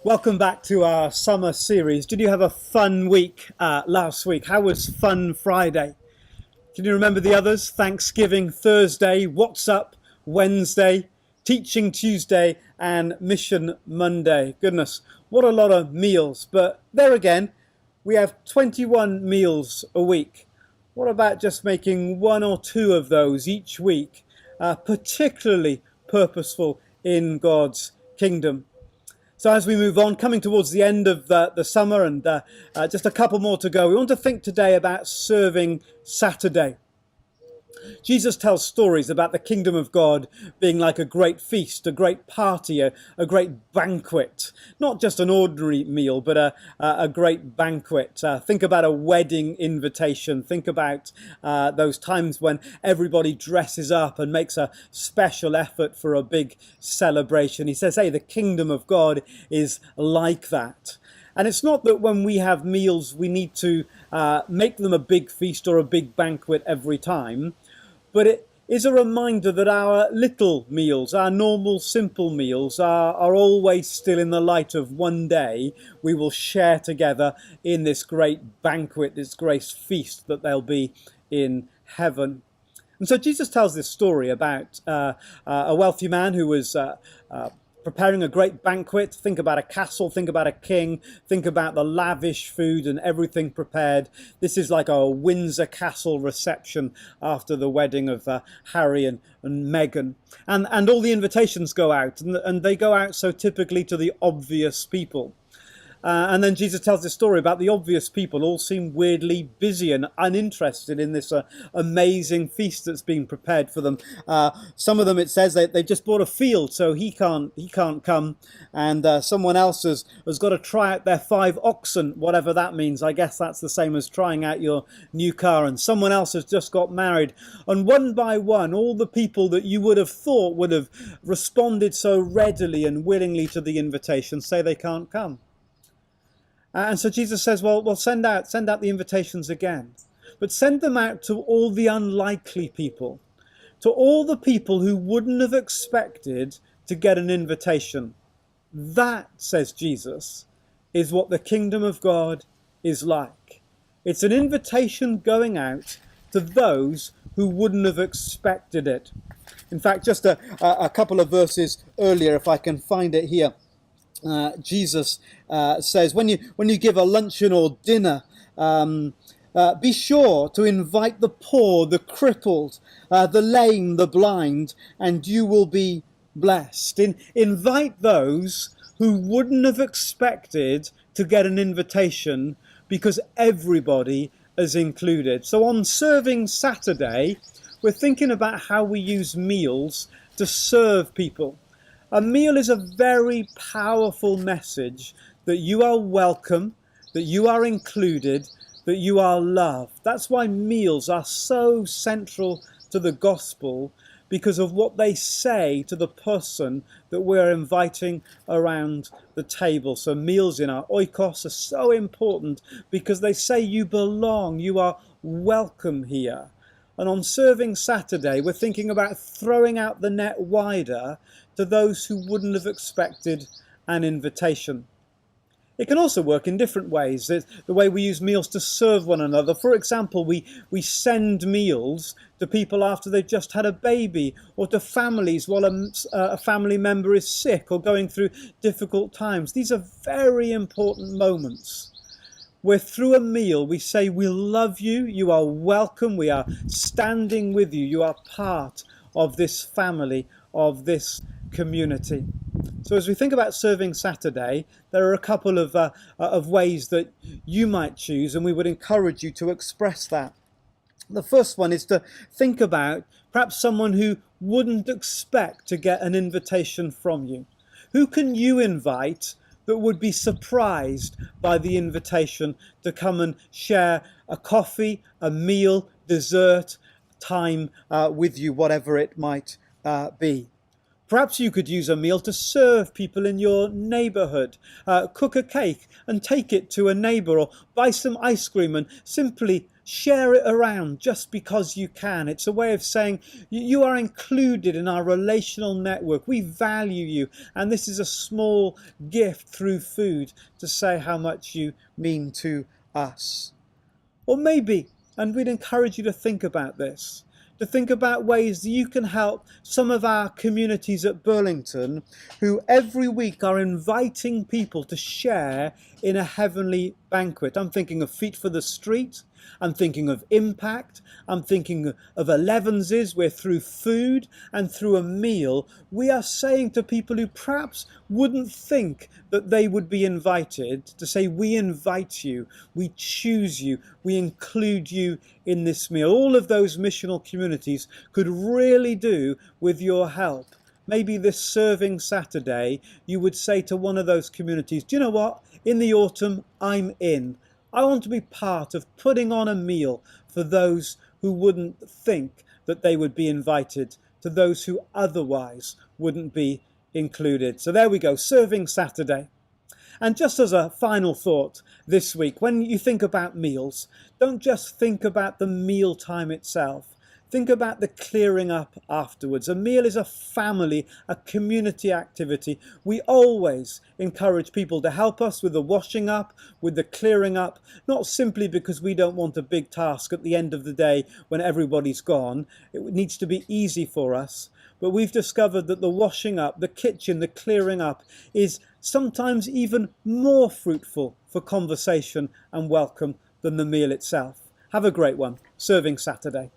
Welcome back to our summer series. Did you have a fun week last week? How was Fun Friday? Can you remember the others? Thanksgiving Thursday, What's Up Wednesday, Teaching Tuesday, and Mission Monday. Goodness, what a lot of meals. But there again, we have 21 meals a week. What about just making one or two of those each week, particularly purposeful in God's kingdom? So as we move on, coming towards the end of the summer and just a couple more to go, we want to think today about Serving Saturday. Jesus tells stories about the kingdom of God being like a great feast, a great party, a great banquet. Not just an ordinary meal, but a great banquet. Think about a wedding invitation. Think about those times when everybody dresses up and makes a special effort for a big celebration. He says, hey, the kingdom of God is like that. And it's not that when we have meals, we need to make them a big feast or a big banquet every time. But it is a reminder that our little meals, our normal, simple meals, are always still in the light of one day we will share together in this great banquet, this great feast that there'll be in heaven. And so Jesus tells this story about a wealthy man who was preparing a great banquet. Think about a castle, think about a king, think about the lavish food and everything prepared. This is like a Windsor Castle reception after the wedding of Harry and Meghan. And all the invitations go out, and they go out so typically to the obvious people. And then Jesus tells this story about the obvious people all seem weirdly busy and uninterested in this amazing feast that's being prepared for them. Some of them, it says, they just bought a field, so he can't come. And someone else has got to try out their 5 oxen, whatever that means. I guess that's the same as trying out your new car. And someone else has just got married. And one by one, all the people that you would have thought would have responded so readily and willingly to the invitation say they can't come. And so Jesus says, well, send out the invitations again. But send them out to all the unlikely people, to all the people who wouldn't have expected to get an invitation. That, says Jesus, is what the kingdom of God is like. It's an invitation going out to those who wouldn't have expected it. In fact, just a couple of verses earlier, if I can find it here. Jesus says, when you give a luncheon or dinner, be sure to invite the poor, the crippled, the lame, the blind, and you will be blessed. Invite those who wouldn't have expected to get an invitation, because everybody is included. So on Serving Saturday, we're thinking about how we use meals to serve people. A meal is a very powerful message that you are welcome, that you are included, that you are loved. That's why meals are so central to the gospel, because of what they say to the person that we're inviting around the table. So meals in our oikos are so important because they say you belong, you are welcome here. And on Serving Saturday, we're thinking about throwing out the net wider to those who wouldn't have expected an invitation. It can also work in different ways. There's the way we use meals to serve one another. For example, we send meals to people after they've just had a baby, or to families while a family member is sick or going through difficult times. These are very important moments where through a meal we say we love you, you are welcome, we are standing with you, you are part of this family, of this community. So as we think about Serving Saturday, there are a couple of ways that you might choose, and we would encourage you to express that. The first one is to think about perhaps someone who wouldn't expect to get an invitation from you. Who can you invite that would be surprised by the invitation to come and share a coffee, a meal, dessert, time with you, whatever it might be? Perhaps you could use a meal to serve people in your neighbourhood. Cook a cake and take it to a neighbour, or buy some ice cream and simply Share it around just because you can. It's a way of saying you are included in our relational network. We value you. And this is a small gift through food to say how much you mean to us. Or maybe, and we'd encourage you to think about this, to think about ways that you can help some of our communities at Burlington who every week are inviting people to share in a heavenly banquet. I'm thinking of Feet for the Street. I'm thinking of Impact. I'm thinking of Elevenses, where through food and through a meal, we are saying to people who perhaps wouldn't think that they would be invited, to say, we invite you, we choose you, we include you in this meal. All of those missional communities could really do with your help. Maybe this Serving Saturday, you would say to one of those communities, do you know what? In the autumn, I'm in. I want to be part of putting on a meal for those who wouldn't think that they would be invited, to those who otherwise wouldn't be included. So there we go, Serving Saturday. And just as a final thought this week, when you think about meals, don't just think about the meal time itself. Think about the clearing up afterwards. A meal is a family, a community activity. We always encourage people to help us with the washing up, with the clearing up, not simply because we don't want a big task at the end of the day when everybody's gone. It needs to be easy for us. But we've discovered that the washing up, the kitchen, the clearing up is sometimes even more fruitful for conversation and welcome than the meal itself. Have a great one. Serving Saturday.